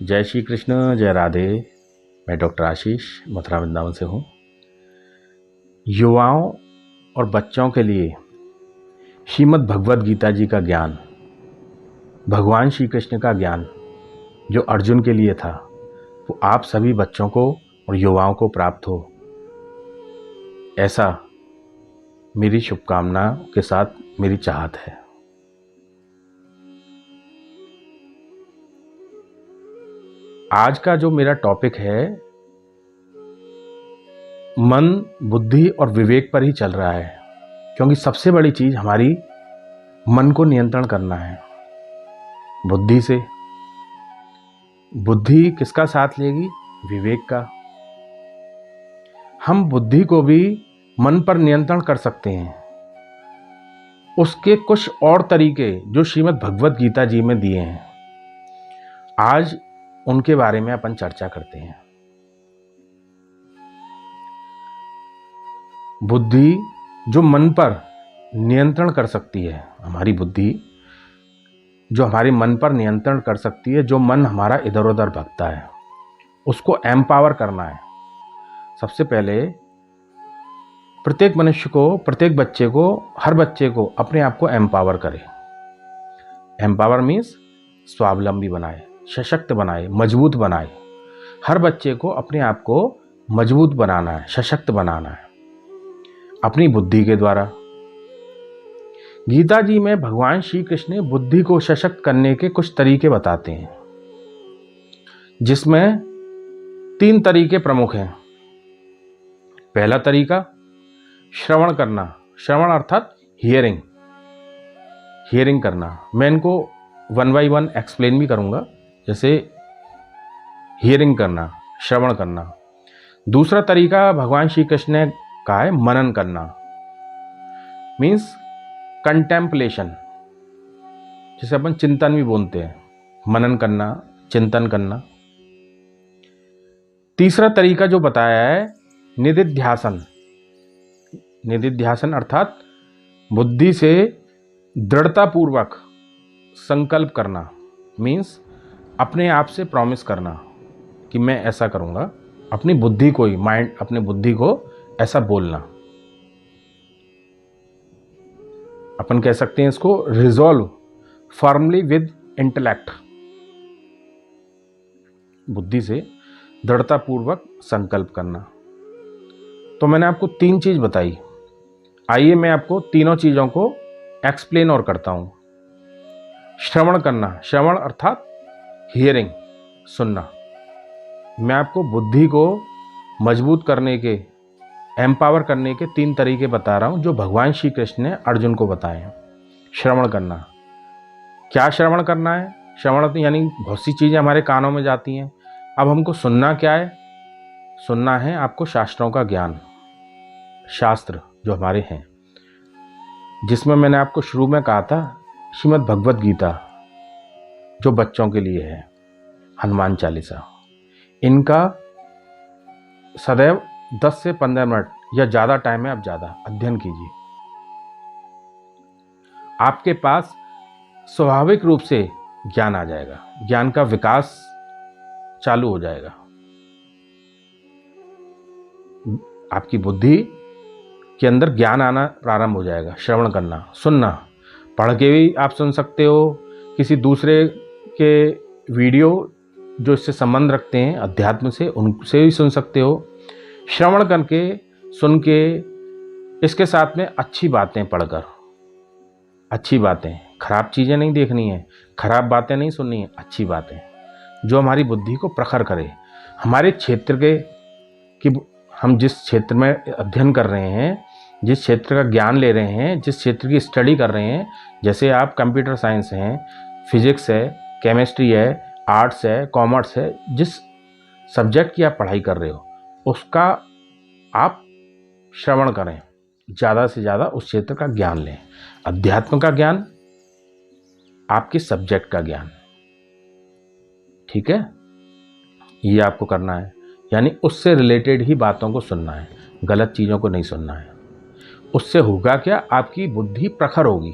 जय श्री कृष्ण, जय राधे। मैं डॉक्टर आशीष मथुरा वृंदावन से हूँ। युवाओं और बच्चों के लिए श्रीमद् भगवद गीता जी का ज्ञान, भगवान श्री कृष्ण का ज्ञान जो अर्जुन के लिए था, वो आप सभी बच्चों को और युवाओं को प्राप्त हो, ऐसा मेरी शुभकामना के साथ मेरी चाहत है। आज का जो मेरा टॉपिक है, मन, बुद्धि और विवेक पर ही चल रहा है, क्योंकि सबसे बड़ी चीज हमारी मन को नियंत्रण करना है बुद्धि से। बुद्धि किसका साथ लेगी? विवेक का। हम बुद्धि को भी मन पर नियंत्रण कर सकते हैं। उसके कुछ और तरीके जो श्रीमद् भगवद गीता जी में दिए हैं, आज उनके बारे में अपन चर्चा करते हैं। बुद्धि जो मन पर नियंत्रण कर सकती है, हमारी बुद्धि जो हमारे मन पर नियंत्रण कर सकती है, जो मन हमारा इधर उधर भटकता है, उसको एम्पावर करना है। सबसे पहले प्रत्येक मनुष्य को, प्रत्येक बच्चे को, हर बच्चे को अपने आप को एम्पावर करे। एम्पावर मीन्स स्वावलंबी बनाए, सशक्त बनाए, मजबूत बनाए। हर बच्चे को अपने आप को मजबूत बनाना है, सशक्त बनाना है अपनी बुद्धि के द्वारा। गीता जी में भगवान श्री कृष्ण ने बुद्धि को सशक्त करने के कुछ तरीके बताते हैं, जिसमें 3 तरीके प्रमुख हैं। पहला तरीका श्रवण करना। श्रवण अर्थात हियरिंग करना। मैं इनको 1 by 1 एक्सप्लेन भी करूंगा। जैसे हियरिंग करना, श्रवण करना। दूसरा तरीका भगवान श्री कृष्ण ने कहा है मनन करना, मीन्स कंटेम्पलेशन, जिसे अपन चिंतन भी बोलते हैं। मनन करना, चिंतन करना। तीसरा तरीका जो बताया है निदिध्यासन। निदिध्यासन अर्थात बुद्धि से दृढ़तापूर्वक संकल्प करना, मीन्स अपने आप से प्रॉमिस करना कि मैं ऐसा करूंगा। अपनी बुद्धि को ही, माइंड, अपने बुद्धि को ऐसा बोलना। अपन कह सकते हैं इसको रिजॉल्व फर्मली विद इंटेलेक्ट। बुद्धि से दृढ़तापूर्वक संकल्प करना। तो मैंने आपको 3 चीज बताई। आइए मैं आपको तीनों चीजों को एक्सप्लेन और करता हूं। श्रवण करना। श्रवण अर्थात हियरिंग, सुनना। मैं आपको बुद्धि को मजबूत करने के, एम्पावर करने के 3 तरीके बता रहा हूं, जो भगवान श्री कृष्ण ने अर्जुन को बताए हैं। श्रवण करना। क्या श्रवण करना है? श्रवण यानी बहुत सी चीजें हमारे कानों में जाती हैं। अब हमको सुनना क्या है? सुनना है आपको शास्त्रों का ज्ञान। शास्त्र जो हमारे हैं, जिसमें मैंने आपको शुरू में कहा था श्रीमद् भगवद गीता जो बच्चों के लिए है, हनुमान चालीसा, इनका सदैव 10 से 15 मिनट या ज़्यादा टाइम है, आप ज़्यादा अध्ययन कीजिए। आपके पास स्वाभाविक रूप से ज्ञान आ जाएगा, ज्ञान का विकास चालू हो जाएगा। आपकी बुद्धि के अंदर ज्ञान आना प्रारंभ हो जाएगा। श्रवण करना, सुनना। पढ़ के भी आप सुन सकते हो, किसी दूसरे के वीडियो जो इससे संबंध रखते हैं अध्यात्म से, उनसे भी सुन सकते हो। श्रवण करके, सुन के, इसके साथ में अच्छी बातें पढ़कर, अच्छी बातें, खराब चीज़ें नहीं देखनी है, खराब बातें नहीं सुननी है, अच्छी बातें जो हमारी बुद्धि को प्रखर करे। हमारे क्षेत्र के कि हम जिस क्षेत्र में अध्ययन कर रहे हैं, जिस क्षेत्र का ज्ञान ले रहे हैं, जिस क्षेत्र की स्टडी कर रहे हैं, जैसे आप कंप्यूटर साइंस हैं, फिजिक्स है, केमिस्ट्री है, आर्ट्स है, कॉमर्स है, जिस सब्जेक्ट की आप पढ़ाई कर रहे हो, उसका आप श्रवण करें, ज़्यादा से ज़्यादा उस क्षेत्र का ज्ञान लें। अध्यात्म का ज्ञान, आपके सब्जेक्ट का ज्ञान, ठीक है? ये आपको करना है, यानी उससे रिलेटेड ही बातों को सुनना है, गलत चीज़ों को नहीं सुनना है। उससे होगा क्या? आपकी बुद्धि प्रखर होगी।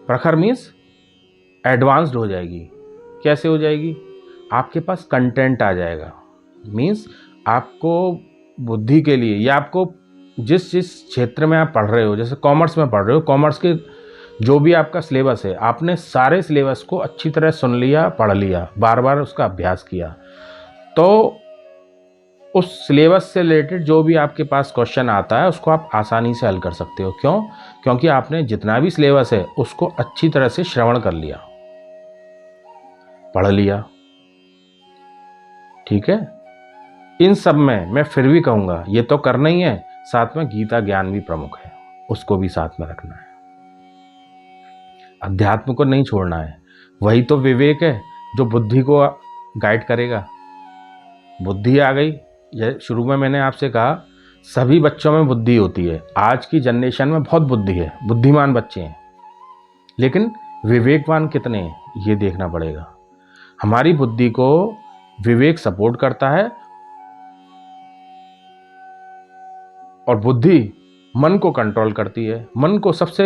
प्रखर मीन्स एडवांस्ड हो जाएगी। कैसे हो जाएगी? आपके पास कंटेंट आ जाएगा। मीन्स आपको बुद्धि के लिए या आपको जिस जिस क्षेत्र में आप पढ़ रहे हो, जैसे कॉमर्स में पढ़ रहे हो, कॉमर्स के जो भी आपका सिलेबस है, आपने सारे सिलेबस को अच्छी तरह सुन लिया, पढ़ लिया, बार बार उसका अभ्यास किया, तो उस सिलेबस से रिलेटेड जो भी आपके पास क्वेश्चन आता है उसको आप आसानी से हल कर सकते हो। क्यों? क्योंकि आपने जितना भी सिलेबस है उसको अच्छी तरह से श्रवण कर लिया, पढ़ लिया। ठीक है। इन सब में मैं फिर भी कहूँगा ये तो करना ही है, साथ में गीता ज्ञान भी प्रमुख है, उसको भी साथ में रखना है। अध्यात्म को नहीं छोड़ना है। वही तो विवेक है जो बुद्धि को गाइड करेगा। बुद्धि आ गई, शुरू में मैंने आपसे कहा सभी बच्चों में बुद्धि होती है। आज की जनरेशन में बहुत बुद्धि है, बुद्धिमान बच्चे हैं, लेकिन विवेकवान कितने हैं ये देखना पड़ेगा। हमारी बुद्धि को विवेक सपोर्ट करता है, और बुद्धि मन को कंट्रोल करती है। मन को सबसे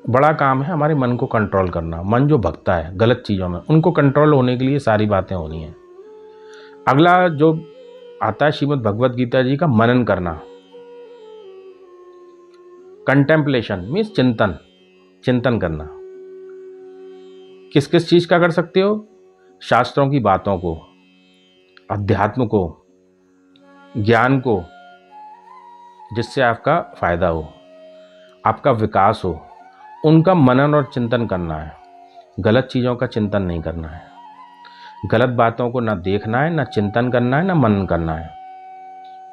बड़ा काम है हमारे मन को कंट्रोल करना। मन जो भगता है गलत चीज़ों में, उनको कंट्रोल होने के लिए सारी बातें होनी हैं। अगला जो आता है श्रीमद् भगवत गीता जी का मनन करना। कंटेम्पलेशन मीन्स चिंतन, चिंतन करना। किस किस चीज़ का कर सकते हो? शास्त्रों की बातों को, अध्यात्म को, ज्ञान को, जिससे आपका फायदा हो, आपका विकास हो, उनका मनन और चिंतन करना है। गलत चीज़ों का चिंतन नहीं करना है। गलत बातों को ना देखना है, ना चिंतन करना है, ना मनन करना है।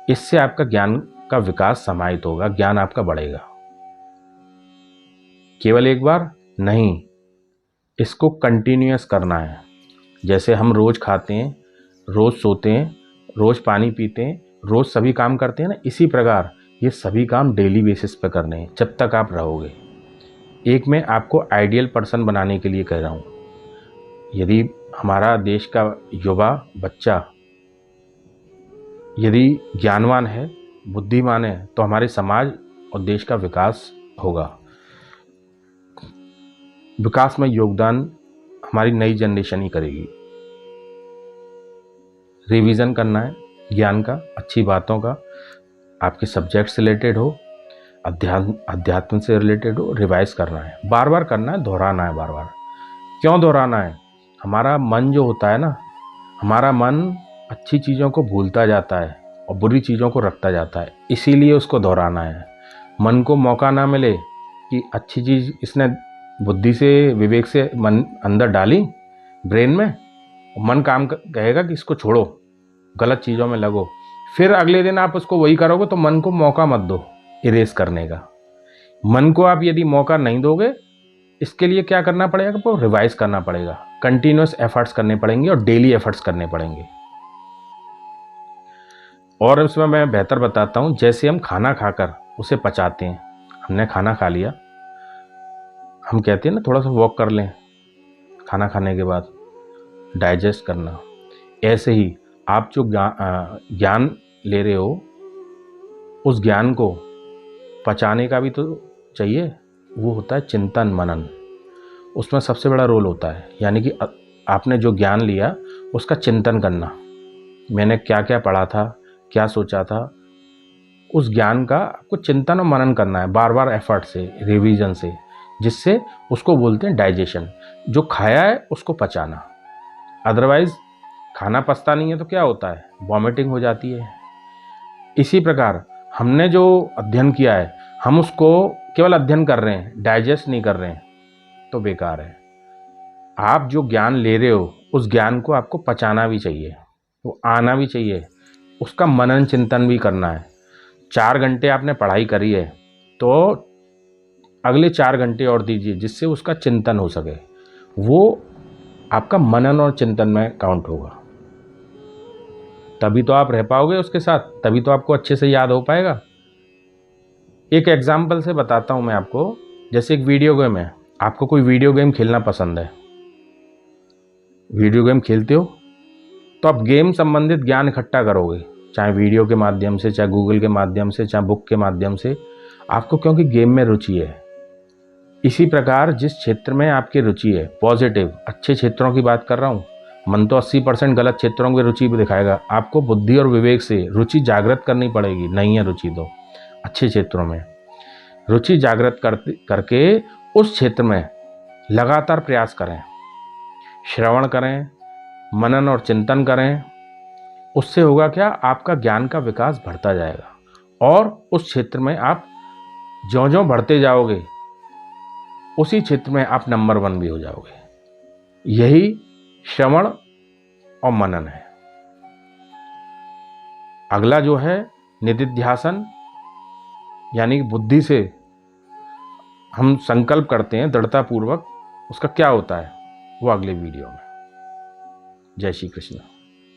इससे आपका ज्ञान का विकास समाहित होगा, ज्ञान आपका बढ़ेगा। केवल एक बार नहीं, इसको कंटिन्यूअस करना है। जैसे हम रोज़ खाते हैं, रोज़ सोते हैं, रोज़ पानी पीते हैं, रोज़ सभी काम करते हैं ना, इसी प्रकार ये सभी काम डेली बेसिस पे करने हैं जब तक आप रहोगे। एक मैं आपको आइडियल पर्सन बनाने के लिए कह रहा हूँ। यदि हमारा देश का युवा बच्चा यदि ज्ञानवान है, बुद्धिमान है, तो हमारे समाज और देश का विकास होगा। विकास में योगदान हमारी नई जनरेशन ही करेगी। रिवीजन करना है ज्ञान का, अच्छी बातों का, आपके सब्जेक्ट से रिलेटेड हो, अध्यात्म से रिलेटेड हो, रिवाइज करना है, बार बार करना है, दोहराना है बार बार। क्यों दोहराना है? हमारा मन जो होता है ना, हमारा मन अच्छी चीज़ों को भूलता जाता है और बुरी चीज़ों को रखता जाता है, इसीलिए उसको दोहराना है। मन को मौका ना मिले कि अच्छी चीज़ इसने बुद्धि से, विवेक से मन अंदर डाली ब्रेन में, मन काम कहेगा कि इसको छोड़ो, गलत चीज़ों में लगो, फिर अगले दिन आप उसको वही करोगे, तो मन को मौका मत दो इरेज करने का। मन को आप यदि मौका नहीं दोगे, इसके लिए क्या करना पड़ेगा? आपको रिवाइज करना पड़ेगा, कंटिन्यूअस एफर्ट्स करने पड़ेंगे और डेली एफर्ट्स करने पड़ेंगे। और उसमें मैं बेहतर बताता हूँ, जैसे हम खाना खाकर उसे पचाते हैं। हमने खाना खा लिया, हम कहते हैं ना थोड़ा सा वॉक कर लें खाना खाने के बाद, डाइजेस्ट करना। ऐसे ही आप जो ज्ञान ले रहे हो, उस ज्ञान को पचाने का भी तो चाहिए, वो होता है चिंतन मनन। उसमें सबसे बड़ा रोल होता है, यानी कि आपने जो ज्ञान लिया उसका चिंतन करना। मैंने क्या क्या पढ़ा था, क्या सोचा था, उस ज्ञान का आपको चिंतन और मनन करना है, बार बार एफर्ट से, रिवीजन से, जिससे उसको बोलते हैं डाइजेशन। जो खाया है उसको पचाना। अदरवाइज खाना पचता नहीं है तो क्या होता है? वॉमिटिंग हो जाती है। इसी प्रकार हमने जो अध्ययन किया है, हम उसको केवल अध्ययन कर रहे हैं, डाइजेस्ट नहीं कर रहे हैं, तो बेकार है। आप जो ज्ञान ले रहे हो, उस ज्ञान को आपको पचाना भी चाहिए, वो आना भी चाहिए, उसका मनन चिंतन भी करना है। 4 घंटे आपने पढ़ाई करी है, तो अगले 4 घंटे और दीजिए, जिससे उसका चिंतन हो सके। वो आपका मनन और चिंतन में काउंट होगा, तभी तो आप रह पाओगे उसके साथ, तभी तो आपको अच्छे से याद हो पाएगा। एक एग्जाम्पल से बताता हूँ मैं आपको। जैसे एक वीडियो गेम है, आपको कोई वीडियो गेम खेलना पसंद है, वीडियो गेम खेलते हो, तो आप गेम संबंधित ज्ञान इकट्ठा करोगे, चाहे वीडियो के माध्यम से, चाहे गूगल के माध्यम से, चाहे बुक के माध्यम से, आपको क्योंकि गेम में रुचि है। इसी प्रकार जिस क्षेत्र में आपकी रुचि है, पॉजिटिव अच्छे क्षेत्रों की बात कर रहा हूँ, मन तो 80% गलत क्षेत्रों की रुचि भी दिखाएगा। आपको बुद्धि और विवेक से रुचि जागृत करनी पड़ेगी। नहीं है रुचि तो अच्छे क्षेत्रों में रुचि जागृत करके उस क्षेत्र में लगातार प्रयास करें, श्रवण करें, मनन और चिंतन करें। उससे होगा क्या, आपका ज्ञान का विकास बढ़ता जाएगा और उस क्षेत्र में आप ज्यों-ज्यों बढ़ते जाओगे उसी क्षेत्र में आप नंबर 1 भी हो जाओगे। यही श्रवण और मनन है। अगला जो है निदिध्यासन, यानी बुद्धि से हम संकल्प करते हैं दृढ़ता पूर्वक, उसका क्या होता है वो अगले वीडियो में। जय श्री कृष्ण।